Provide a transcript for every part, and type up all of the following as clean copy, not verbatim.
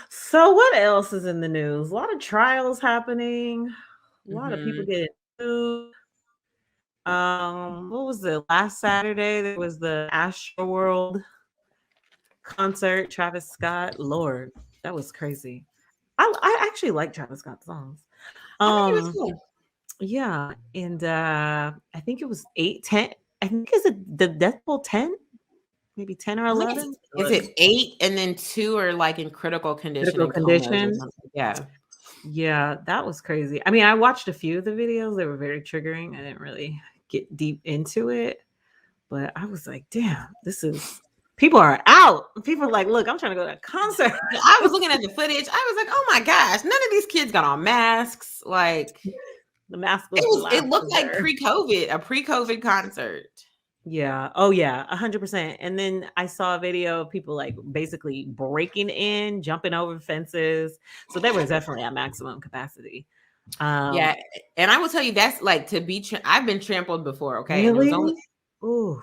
So what else is in the news? A lot of trials happening. A lot of people Hmm. getting sued. What was it? Last Saturday there was the AstroWorld concert. Travis Scott. Lord, that was crazy. I actually like Travis Scott songs. I think it was Um, cool. yeah, and I think it was 8, 10. I think is it the Deadpool 10, maybe 10 or I think 11. is Let me it 8 and then 2 are like in critical condition critical and comas or condition. something. Yeah. Yeah, that was crazy. I mean, I watched a few of the videos. They were very triggering. I didn't really get deep into it, but I was like, damn, this is people are out. People are like, look, I'm trying to go to a concert. Yeah, I was looking at the footage. I was like, "Oh my gosh, none of these kids got on masks." Like The mask was the it last looked like resort. pre-COVID, a pre-COVID concert. Yeah. Oh yeah, 100%. And then I saw a video of people like basically breaking in, jumping over fences. So they were definitely at maximum capacity. Yeah, Um, and I will tell you that's like I've been trampled before, okay? And really? Ooh.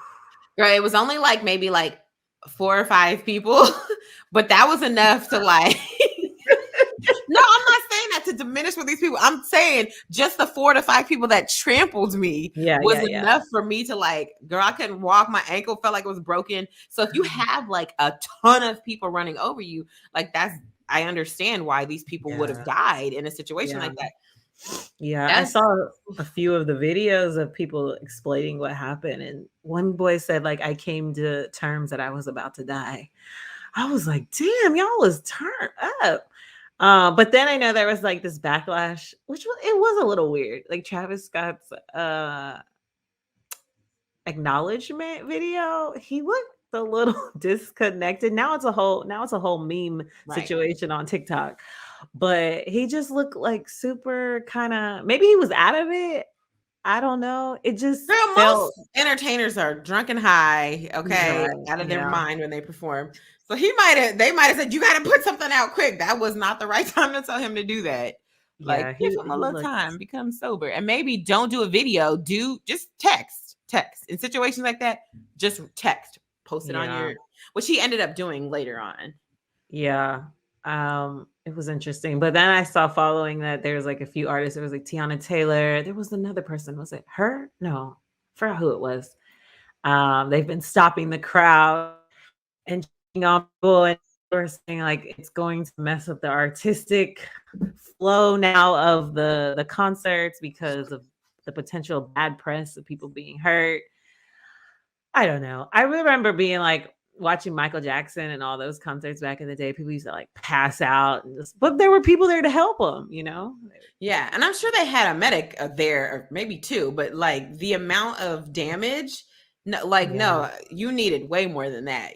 it was only like maybe like 4 or 5 people, but that was enough to like No, I'm not saying that to diminish what these people. I'm saying just the 4 to 5 people that trampled me Yeah, was yeah, yeah. enough for me to like, girl, I couldn't walk. My ankle felt like it was broken. So if you have like a ton of people running over you, like I understand why these people would have Yeah. died in a situation Yeah. like that. Yeah, I That's saw a few of the videos of people explaining what happened, and one boy said, like, "I came to terms that I was about to die." I was like, "Damn, y'all was turned up." But then I know there was like this backlash, which was a little weird. Like Travis Scott's acknowledgement video, he looked a little disconnected. Now it's a whole meme right. situation on TikTok. But he just looked like super kind of maybe he was out of it. I don't know. It just Girl, felt most entertainers are drunk and high, okay, right. out of their Yeah. mind when they perform. So they might have said, "You got to put something out quick." That was not the right time to tell him to do that. Yeah, Like, give him a he little looked time, become sober, and maybe don't do a video. Do just text in situations like that. Just text, post it on yeah. your, which he ended up doing later on. Yeah. It was interesting. But then I saw following that there's like a few artists. There was like Tiana Taylor. There was another person. Was it her? No, I forgot who it was. They've been stopping the crowd and cheating on people, and we're saying like it's going to mess up the artistic flow now of the concerts because of the potential bad press of people being hurt. I don't know. I remember being like watching Michael Jackson and all those concerts back in the day. People used to like pass out, and but there were people there to help them. Yeah, and I'm sure they had a medic there, or maybe two, but like the amount of damage, no, like Yeah, no, you needed way more than that.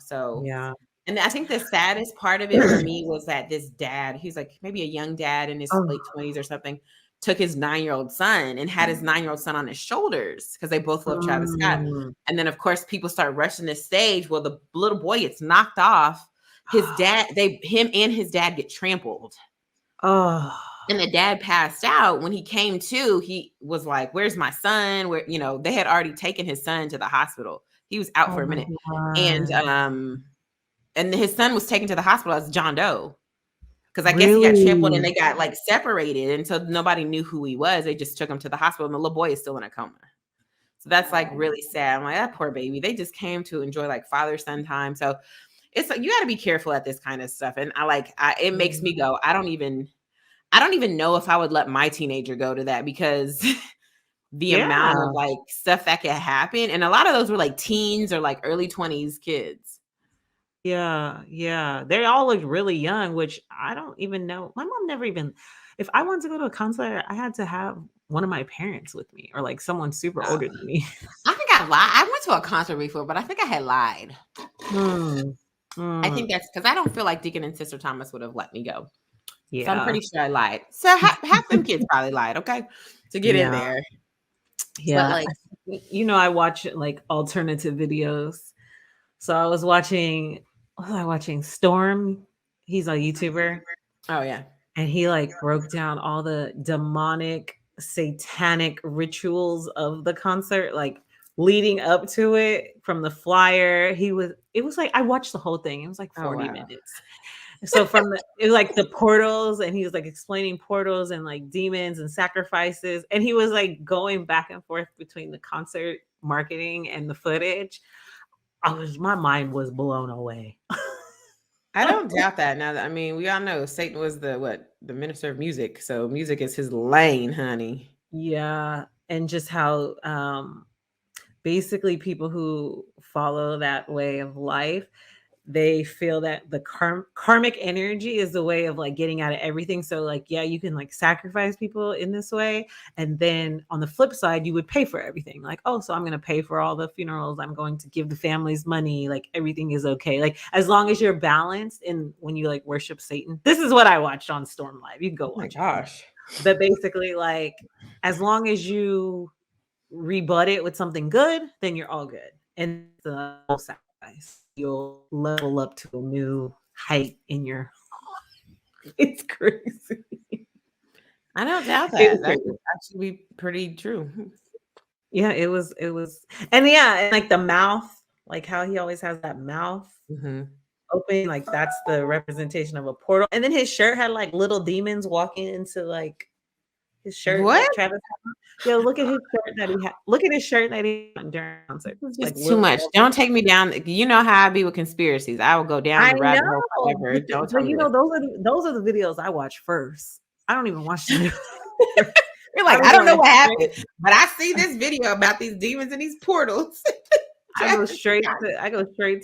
So, yeah. and I think the saddest part of it for me was that this dad, he's like maybe a young dad in his Oh, late 20s or something, took his 9-year-old son and had his 9-year-old son on his shoulders because they both love Travis Scott. mm. And then of course people start rushing the stage. Well, the little boy gets knocked off. Him and his dad get trampled. Oh, And the dad passed out. When he came to, he was like, "Where's my son?" Where they had already taken his son to the hospital. He was out oh for a my minute, and god. his son was taken to the hospital as John Doe because I guess he got trampled and Really? they got like separated, and so nobody knew who he was. They just took him to the hospital, and the little boy is still in a coma. So that's like really sad. I'm like, that poor baby. They just came to enjoy like father son time. So it's like you got to be careful at this kind of stuff. And it makes me Mhm. go. I don't even know if I would let my teenager go to that because the amount of Yeah. like stuff that could happen. And a lot of those were like teens or like early 20s kids. Yeah, yeah. They all looked really young, which I don't even know. My mom never even if I wanted to go to a concert, I had to have one of my parents with me or like someone super Uh, older than me. I think I lied. I went to a concert before, but I think I had lied. Hmm. I Mm. think that's because I don't feel like Deacon and Sister Thomas would have let me go. So I'm Yeah. pretty sure I lied. So half them kids probably lied, okay, to get in Yeah. there. But Yeah. like, I watch like alternative videos. So I was watching what was I watching? Storm. He's a YouTuber. oh yeah, And he like broke down all the demonic, satanic rituals of the concert, like leading up to it from the flyer. It was like I watched the whole thing. It was like Oh 40 wow. minutes. So from it was like the portals, and he was like explaining portals and like demons and sacrifices, and he was like going back and forth between the concert marketing and the footage. My mind was blown away. I don't doubt that. Now, I mean, we all know Satan was the minister of music, so music is his lane, honey. Yeah, and just how basically people who follow that way of life, they feel that the karmic energy is the way of like getting out of everything. So like, yeah, you can like sacrifice people in this way, and then on the flip side you would pay for everything. Like, oh, so I'm going to pay for all the funerals, I'm going to give the families money, like everything is okay, like as long as you're balanced. And when you like worship Satan, this is what I watched on Storm Live, you can go Oh my watch it. gosh. But basically, like, as long as you rebut it with something good, then you're all good. And the whole sacrifice, you'll level up to a new height in your. It's crazy. I don't doubt It was that. That crazy. could actually be pretty true. Yeah, it was. It was, and yeah, and like the mouth, like how he always has that mouth Mm-hmm. open, like that's the representation of a portal. And then his shirt had like little demons walking into like his shirt What? that Travis had on. Yeah, look at his shirt that he had. Look at his shirt that he had during concert. This is Like just too much. Don't take me down. You know how I be with conspiracies. I will go down I the rabbit hole know, forever. Don't tell but me you know, this. those are the videos I watch first. I don't even watch the news. You're I like, be I don't know going what happened, straight. but I see this video about these demons and these portals. I go straight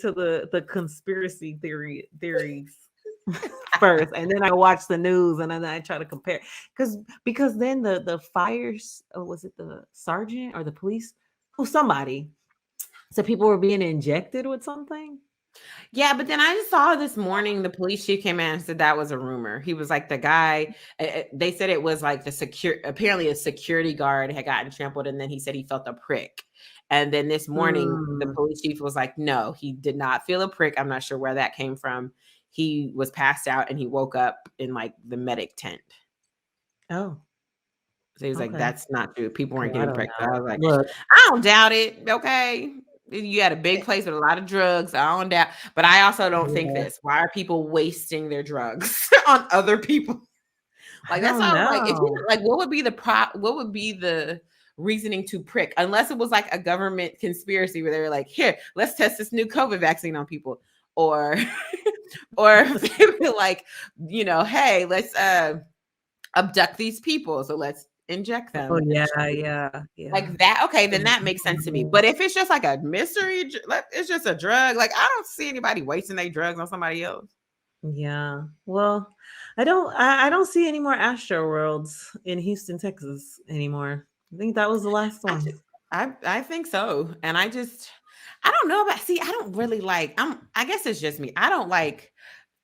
to the conspiracy theories first, and then I watch the news, and then I try to compare because then the fires, or was it the sergeant or the police? Oh, somebody said people were being injected with something. Yeah, but then I just saw this morning the police chief came in and said that was a rumor. He was like the guy. They said it was like apparently a security guard had gotten trampled, and then he said he felt a prick. And then this morning, the police chief was like, no, he did not feel a prick. I'm not sure where that came from. He was passed out and he woke up in like the medic tent. Oh, So he was like, okay. that's not true. People weren't Well, I getting don't pricked. So I know. was like, Look, I don't doubt it. Okay. You had a big place with a lot of drugs. I don't doubt. But I also don't think yeah, this. Why are people wasting their drugs on other people? I Like that's don't how I'm like, if you know. like, what would be the reasoning to prick? Unless it was like a government conspiracy where they were like, here, let's test this new COVID vaccine on people. Or or they were like, hey, let's abduct these people. So let's inject Oh them and yeah, show yeah. like that. Okay, then that makes sense to me. Mhm. But if it's just like a mystery, like it's just a drug, like I don't see anybody wasting their drugs on somebody else. Yeah. Well, I don't see any more AstroWorlds in Houston, Texas anymore. I think that was the last I one. just, I think so. And I don't know about, see, I don't really like, I guess it's just me. I don't like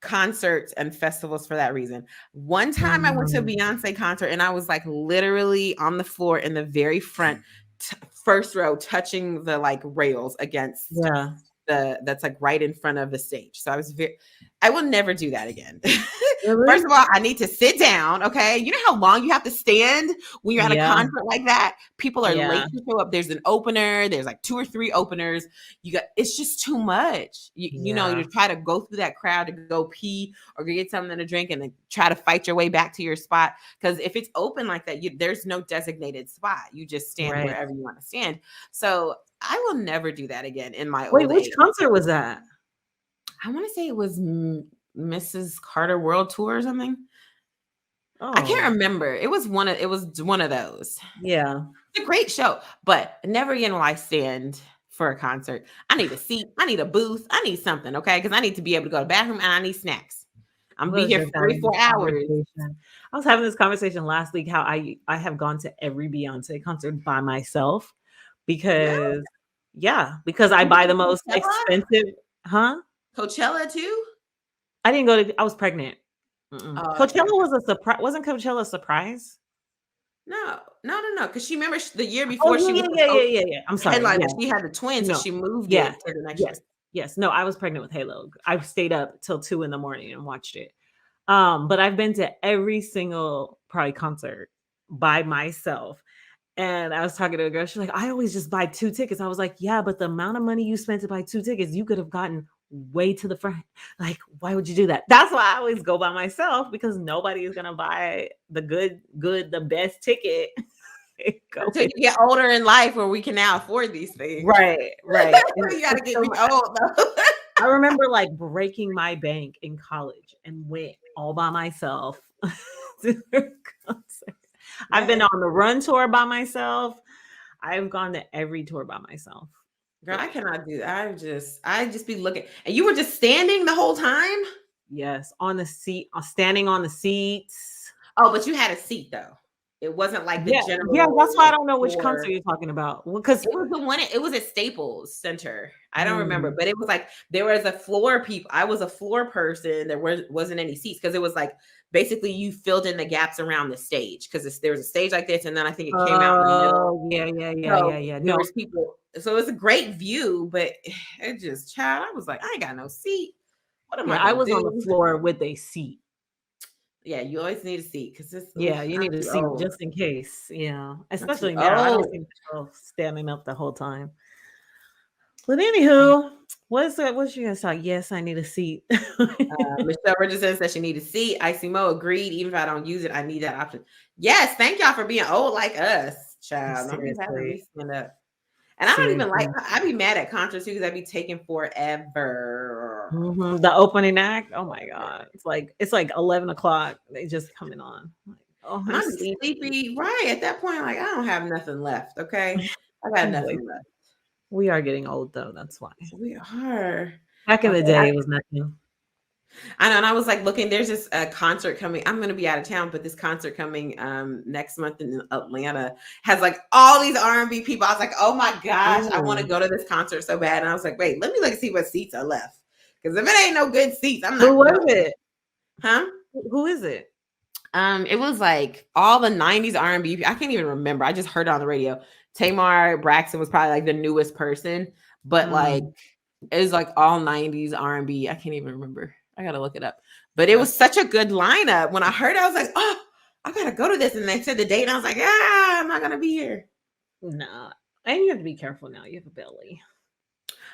concerts and festivals for that reason. One time I went to a Mm, Beyonce concert and I was like literally on the floor in the very front, first row, touching the like rails against yeah. that's like right in front of the stage. So I will never do that again. First Really? of all, I need to sit down. Okay. You know how long you have to stand when you're at a Yeah. concert like that? People are Yeah. late to show up. There's an opener, there's like 2 or 3 openers. It's just too much. You Yeah. try to go through that crowd to go pee or get something to drink and then try to fight your way back to your spot. Because if it's open like that, there's no designated spot. You just stand Right. wherever you want to stand. So I will never do that again in my Wait, old which age. concert was that? I want to say it was Mrs. Carter World Tour or something. I can't Oh, remember. It was one of those. yeah. It's a great show, but never again will I stand for a concert. I need a seat. I need a booth. I need something, okay? Because I need to be able to go to the bathroom and I need snacks. I'm I gonna be was here just for having 3, this 4 hours. conversation. I was having this conversation last week how I have gone to every Beyonce concert by myself Really? because because I You been buy the to most Coachella? expensive. Huh? Coachella too? I didn't go to. I was pregnant. Mm-mm. Oh, okay, Coachella okay. was a surprise. Wasn't Coachella a surprise? No. Because she remember the year Oh before she was yeah. I'm sorry. headliner. Yeah. She had the twins, so No. she moved Yeah. it to the next year. Yes. Yes. No, I was pregnant with Halo. I stayed up till 2 in the morning and watched it. But I've been to every single probably concert by myself. And I was talking to a girl. She's like, I always just buy 2 tickets. I was like, yeah, but the amount of money you spent to buy 2 tickets, you could have gotten way to the front. Like, why would you do that? That's why I always go by myself, because nobody is gonna buy the the best ticket. Go Until with you get older in life where we can now afford these things. right, right. And You gotta it's get so me old though. I remember like breaking my bank in college and went all by myself to the concert. I've That been is, on the Run tour by myself. I've gone to every tour by myself. girl, I cannot do that. I just be looking. And you were just standing the whole time? Yes, on the seat, standing on the seats. Oh, but you had a seat though. It wasn't like the Yeah, yeah, that's general why I like don't know which concert floor. you're talking about. Well, because It was the one. It was at Staples Center. I don't remember, but it was like there was a floor. People. I was a floor person. Wasn't any seats because it was like basically you filled in the gaps around the stage because there was a stage like this, and then I think it came out in the middle. oh, yeah, yeah, yeah, So yeah, yeah. there No, was people. So it was a great view, but it just child. I was like, I ain't got no seat. What am yeah, I I gonna was on the do? floor with a seat. Yeah, you always need a seat because this. Yeah, you I'm need a too seat old. just in case. Yeah, I'm too especially now. I don't old. see myself standing up the whole time. But anywho, what's that? What's you gonna talk? Yes, I need a seat. Michelle Richardson said she needed a seat. Icy Mo agreed. Even if I don't use it, I need that option. Yes, thank y'all for being old like us, child. Don't be having me Seriously, stand up. And I don't even like. seriously. I be mad at concerts too because I be taking forever. Mhm. The opening act. Oh my god, it's like 11 o'clock. They just coming on. Like, oh, And I'm I'm sleepy. sleepy. Right at that point, like I don't have nothing left. Okay, I got Boy, nothing left. we are getting old though. That's why. So we are. Back in the Okay, day, it was nothing. I know, and I was like looking. There's this concert coming. I'm going to be out of town, but this concert coming next month in Atlanta has like all these R&B people. I was like, oh my gosh, I want to Ooh. go to this concert so bad. And I was like, wait, let me look and see what seats are left. Because if it ain't no good seats, I'm Who not was going. it? Huh? Who is it? It was like all the '90s R&B. I can't even remember. I just heard it on the radio. Tamar Braxton was probably like the newest person, but like Mm, it was like all '90s R&B. I can't even remember. I gotta look it up. But it was that's such a good lineup. When I heard it, I was like, oh, I gotta go to this. And they said the date, and I was like, I'm not gonna be here. nah. And you have to be careful now. You have a belly.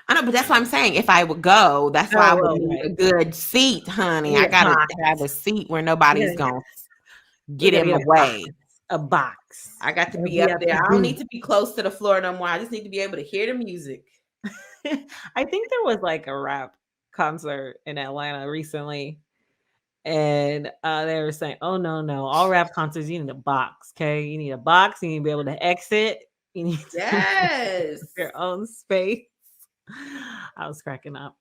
I know, but that's what I'm saying. If I would go, that's why I Oh would well, need a right. good seat, honey. You I need a gotta box. have a seat where You nobody's gotta gonna We get gotta in get my a box. way. A box. I got to A be up there. I don't need VIP. to be close to the floor no more. I just need to be able to hear the music. I think there was like a rap concert in Atlanta recently, and they were saying, "Oh no, no, all rap concerts you need a box. Okay, you need a box. You need to be able to exit. You need to Yes. your own space." I was cracking up.